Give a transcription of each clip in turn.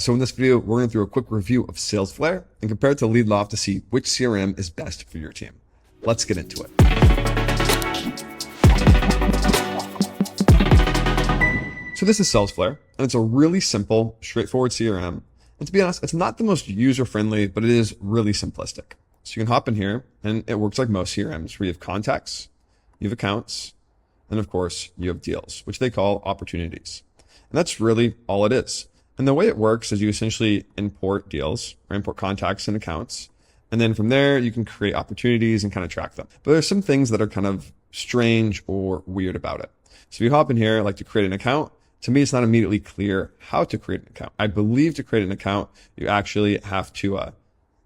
So in this video, we're going through a quick review of Salesflare and compare it to Leadloft to see which CRM is best for your team. Let's get into it. So this is Salesflare, and it's a really simple, straightforward CRM. And to be honest, it's not the most user-friendly, but it is really simplistic. So you can hop in here, and it works like most CRMs, where you have contacts, you have accounts, and of course, you have deals, which they call opportunities. And that's really all it is. And the way it works is you essentially import deals or import contacts and accounts. And then from there, you can create opportunities and kind of track them. But there's some things that are kind of strange or weird about it. So if you hop in here, like to create an account, to me, it's not immediately clear how to create an account. I believe to create an account, you actually have to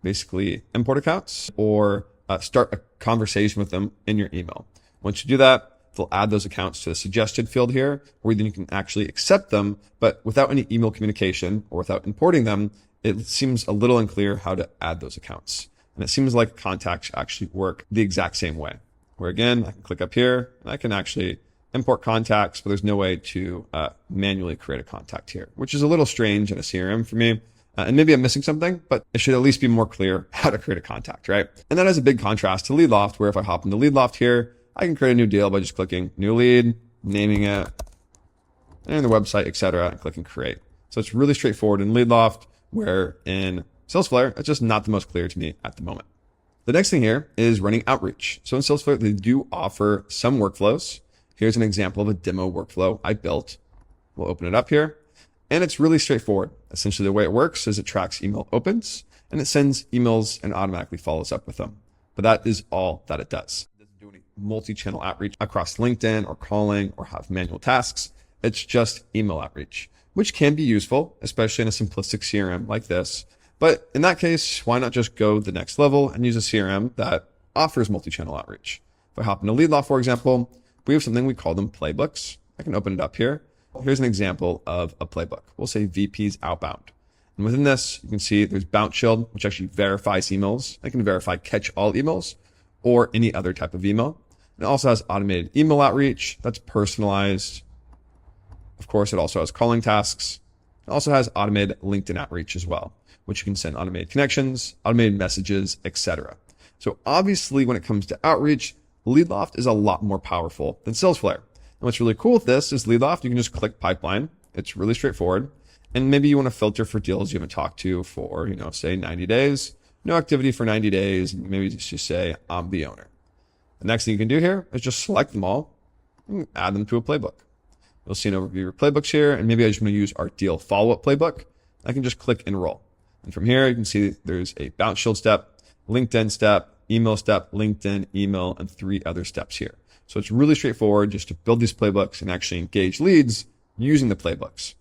basically import accounts or start a conversation with them in your email. Once you do that, they'll add those accounts to the suggested field here, where then you can actually accept them, but without any email communication or without importing them, it seems a little unclear how to add those accounts. And it seems like contacts actually work the exact same way, where again, I can click up here and I can actually import contacts, but there's no way to manually create a contact here, which is a little strange in a CRM for me. And maybe I'm missing something, but it should at least be more clear how to create a contact, right? And that has a big contrast to Leadloft, where if I hop into Leadloft here, I can create a new deal by just clicking new lead, naming it, and the website, etc., and clicking create. So it's really straightforward in Leadloft, where in Salesflare, it's just not the most clear to me at the moment. The next thing here is running outreach. So in Salesflare, they do offer some workflows. Here's an example of a demo workflow I built. We'll open it up here, and it's really straightforward. Essentially, the way it works is it tracks email opens, and it sends emails and automatically follows up with them. But that is all that it does. Do any multi-channel outreach across LinkedIn or calling or have manual tasks. It's just email outreach, which can be useful, especially in a simplistic CRM like this. But in that case, why not just go the next level and use a CRM that offers multi-channel outreach? If I hop into Leadloft, for example, we have something we call them playbooks. I can open it up here. Here's an example of a playbook. We'll say VP's outbound. And within this, you can see there's Bounce Shield, which actually verifies emails. I can verify catch all emails or any other type of email. It also has automated email outreach that's personalized. Of course, it also has calling tasks. It also has automated LinkedIn outreach as well, which you can send automated connections, automated messages, etc. So obviously, when it comes to outreach, Leadloft is a lot more powerful than Salesflare. And what's really cool with this is Leadloft, you can just click pipeline. It's really straightforward. And maybe you want to filter for deals you haven't talked to for, say 90 days. No activity for 90 days, and maybe just say, I'm the owner. The next thing you can do here is just select them all and add them to a playbook. You'll see an overview of your playbooks here, and maybe I just want to use our deal follow-up playbook. I can just click enroll. And from here, you can see there's a Bounce Shield step, LinkedIn step, email step, LinkedIn, email, and 3 other steps here. So it's really straightforward just to build these playbooks and actually engage leads using the playbooks.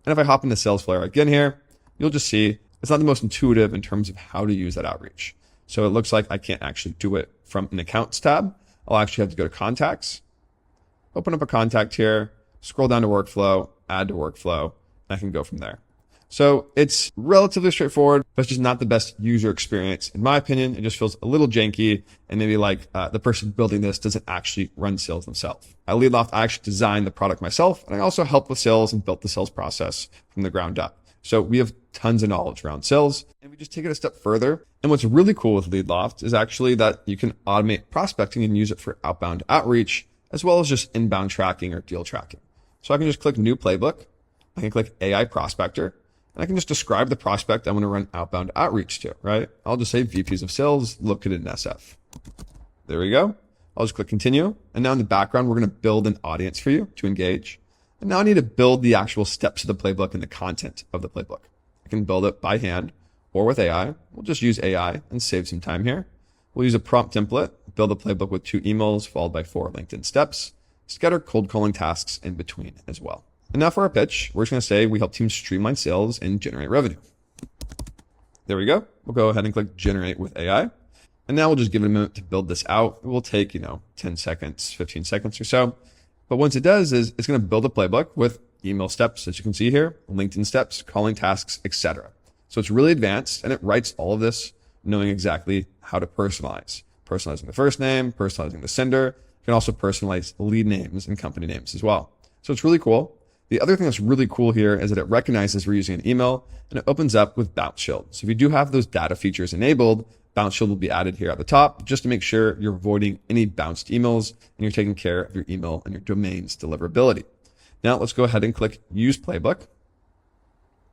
And if I hop into Salesflare again here, you'll just see it's not the most intuitive in terms of how to use that outreach. So it looks like I can't actually do it from an accounts tab. I'll actually have to go to contacts, open up a contact here, scroll down to workflow, add to workflow, and I can go from there. So it's relatively straightforward, but it's just not the best user experience. In my opinion, it just feels a little janky, and maybe like the person building this doesn't actually run sales themselves. At Leadloft, I actually designed the product myself, and I also helped with sales and built the sales process from the ground up. So we have tons of knowledge around sales, and we just take it a step further. And what's really cool with Leadloft is actually that you can automate prospecting and use it for outbound outreach, as well as just inbound tracking or deal tracking. So I can just click new playbook. I can click AI prospector, and I can just describe the prospect I want to run outbound outreach to, right? I'll just say VPs of sales located in SF. There we go. I'll just click continue. And now in the background, we're going to build an audience for you to engage. And now I need to build the actual steps of the playbook and the content of the playbook. I can build it by hand or with AI. We'll just use AI and save some time here. We'll use a prompt template, build a playbook with 2 emails followed by 4 LinkedIn steps, scatter cold calling tasks in between as well. And now for our pitch, we're just going to say we help teams streamline sales and generate revenue. There we go. We'll go ahead and click generate with AI. And now we'll just give it a minute to build this out. It will take, 10 seconds, 15 seconds or so. But once it does is it's going to build a playbook with email steps, as you can see here, LinkedIn steps, calling tasks, etc. So it's really advanced, and it writes all of this knowing exactly how to personalize. Personalizing the first name, personalizing the sender. You can also personalize lead names and company names as well. So it's really cool. The other thing that's really cool here is that it recognizes we're using an email and it opens up with Bounce Shield. So if you do have those data features enabled, Bounce Shield will be added here at the top just to make sure you're avoiding any bounced emails and you're taking care of your email and your domain's deliverability. Now let's go ahead and click Use Playbook.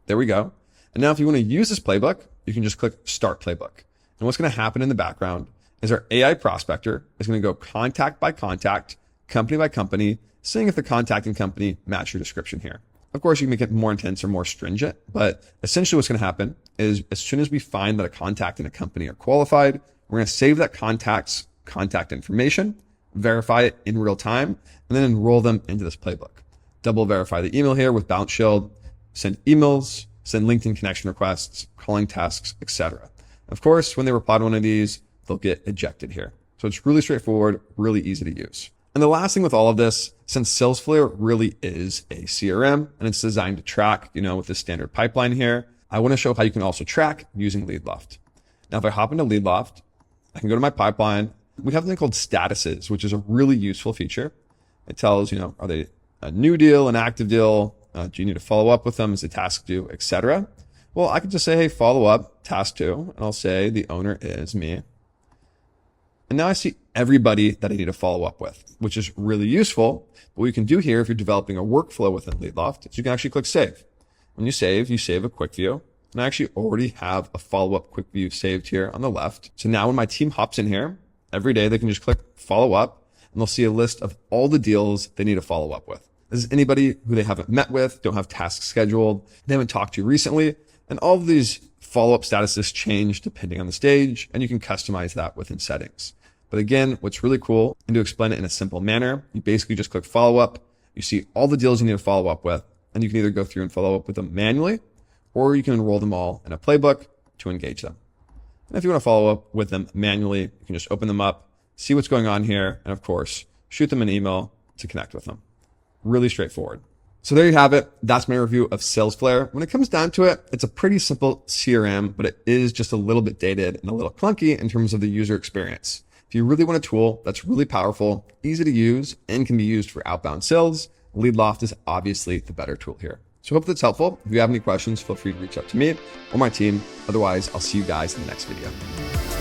There we go. And now if you want to use this playbook, you can just click Start Playbook. And what's going to happen in the background is our AI prospector is going to go contact by contact, company by company, seeing if the contact and company match your description here. Of course, you can make it more intense or more stringent, but essentially what's going to happen is as soon as we find that a contact and a company are qualified, we're going to save that contact's contact information, verify it in real time, and then enroll them into this playbook. Double verify the email here with Bounce Shield, send emails, send LinkedIn connection requests, calling tasks, etc. Of course, when they reply to one of these, they'll get ejected here. So it's really straightforward, really easy to use. And the last thing with all of this, since Salesflare really is a CRM and it's designed to track, with the standard pipeline here, I want to show how you can also track using LeadLoft. Now, if I hop into LeadLoft, I can go to my pipeline. We have something called statuses, which is a really useful feature. It tells, are they a new deal, an active deal? Do you need to follow up with them? Is the task due, etc.? Well, I could just say, hey, follow up, task 2, and I'll say the owner is me. And now I see everybody that I need to follow up with, which is really useful. But what you can do here, if you're developing a workflow within LeadLoft, is you can actually click Save. When you save a quick view. And I actually already have a follow-up quick view saved here on the left. So now when my team hops in here, every day they can just click follow up and they'll see a list of all the deals they need to follow up with. This is anybody who they haven't met with, don't have tasks scheduled, they haven't talked to recently. And all of these follow-up statuses change depending on the stage, and you can customize that within settings. But again, what's really cool, and to explain it in a simple manner, you basically just click follow up, you see all the deals you need to follow up with, and you can either go through and follow up with them manually, or you can enroll them all in a playbook to engage them. And if you want to follow up with them manually, you can just open them up, see what's going on here, and of course, shoot them an email to connect with them. Really straightforward. So there you have it. That's my review of Salesflare. When it comes down to it, it's a pretty simple CRM, but it is just a little bit dated and a little clunky in terms of the user experience. If you really want a tool that's really powerful, easy to use, and can be used for outbound sales, LeadLoft is obviously the better tool here. So I hope that's helpful. If you have any questions, feel free to reach out to me or my team. Otherwise, I'll see you guys in the next video.